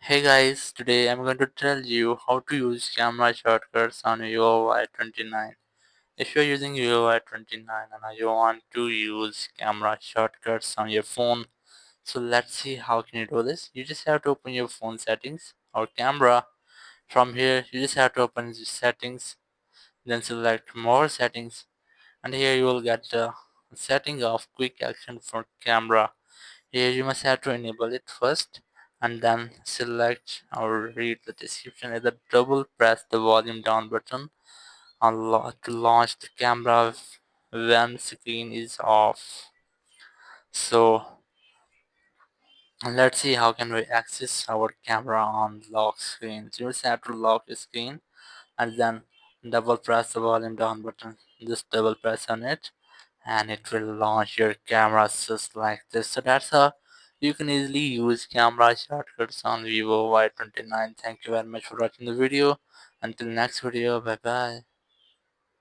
Hey guys, today I'm going to tell you how to use camera shortcuts on Vivo Y29. If you're using Vivo Y29 and you want to use camera shortcuts on your phone, so let's see how can you do this. You just have to open your phone settings or camera. From here, you just have to open the settings, then select more settings, and here you will get the setting of quick action for camera. Here you must have to enable it first and then select or read the description. Either double press the volume down button to launch the camera when screen is off. So let's see how can we access our camera on lock screen. So you just have to lock your screen and then double press the volume down button. Just double press on it and it will launch your camera just like this. So that's how you can easily use camera shortcuts on Vivo Y29. Thank you very much for watching the video. Until next video, bye bye.